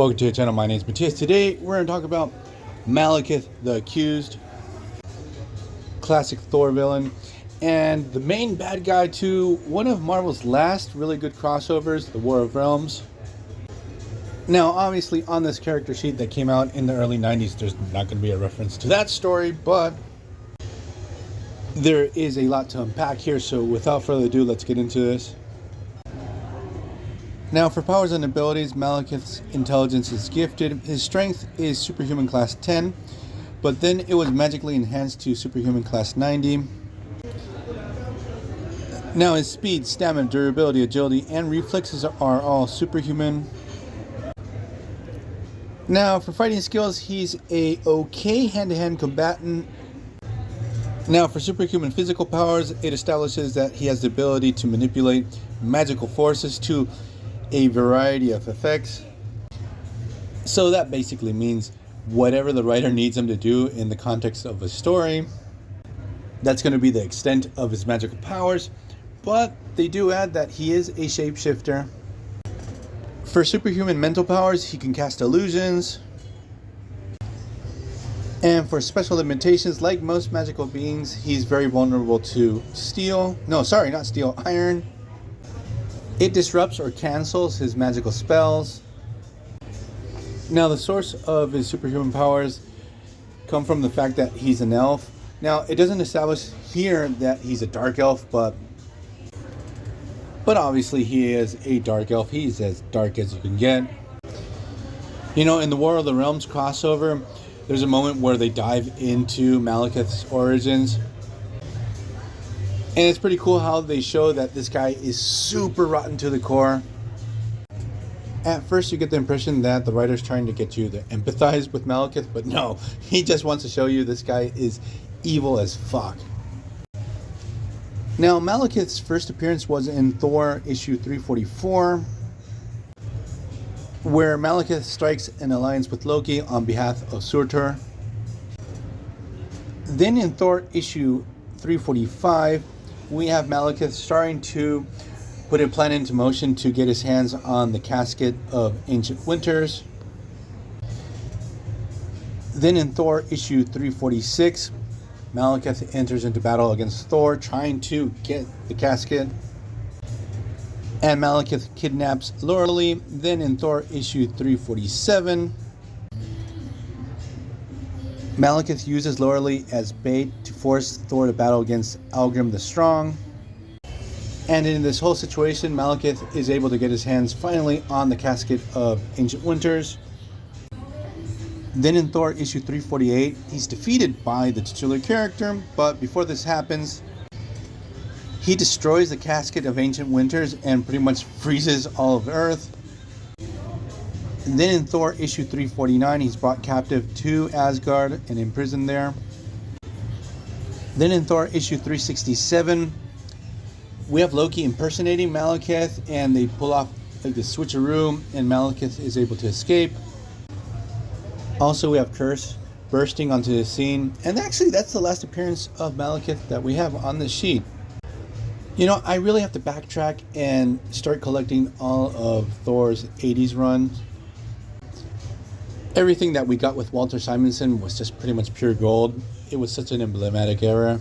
Welcome to the channel. My name is Matthias. Today we're going to talk about Malekith, the Accused, classic Thor villain, and the main bad guy to one of Marvel's last really good crossovers, the War of Realms. Now, obviously, on this character sheet that came out in the early 90s, there's not going to be a reference to that story, but there is a lot to unpack here, so without further ado, let's get into this. Now, for powers and abilities, Malekith's intelligence is gifted. His strength is superhuman class 10, but then it was magically enhanced to superhuman class 90. Now, his speed, stamina, durability, agility, and reflexes are all superhuman. Now, for fighting skills, he's a okay hand-to-hand combatant. Now, for superhuman physical powers, it establishes that he has the ability to manipulate magical forces to a variety of effects. So that basically means whatever the writer needs him to do in the context of a story, that's going to be the extent of his magical powers. But they do add that he is a shapeshifter. For superhuman mental powers, he can cast illusions. And for special limitations, like most magical beings, he's very vulnerable to iron. It disrupts or cancels his magical spells. Now, the source of his superhuman powers come from the fact that he's an elf. Now, it doesn't establish here that he's a dark elf, but obviously he is a dark elf. He's as dark as you can get. You know, in the War of the Realms crossover, there's a moment where they dive into Malekith's origins. And it's pretty cool how they show that this guy is super rotten to the core. At first you get the impression that the writer's trying to get you to empathize with Malekith, but no, he just wants to show you this guy is evil as fuck. Now, Malekith's first appearance was in Thor issue 344, where Malekith strikes an alliance with Loki on behalf of Surtur. Then in Thor issue 345, we have Malekith starting to put a plan into motion to get his hands on the casket of Ancient Winters. Then in Thor issue 346, Malekith enters into battle against Thor, trying to get the casket. And Malekith kidnaps Lorelei. Then in Thor issue 347, Malekith uses Lorelei as bait to force Thor to battle against Algrim the Strong. And in this whole situation, Malekith is able to get his hands finally on the casket of Ancient Winters. Then in Thor issue 348, he's defeated by the titular character, but before this happens, he destroys the casket of Ancient Winters and pretty much freezes all of Earth. And then in Thor issue 349, he's brought captive to Asgard and imprisoned there. Then in Thor issue 367, we have Loki impersonating Malekith, and they pull off like the switcheroo, and Malekith is able to escape. Also, we have Curse bursting onto the scene, and actually that's the last appearance of Malekith that we have on this sheet. You know, I really have to backtrack and start collecting all of Thor's 80s runs. Everything that we got with Walter Simonson was just pretty much pure gold. It was such an emblematic era.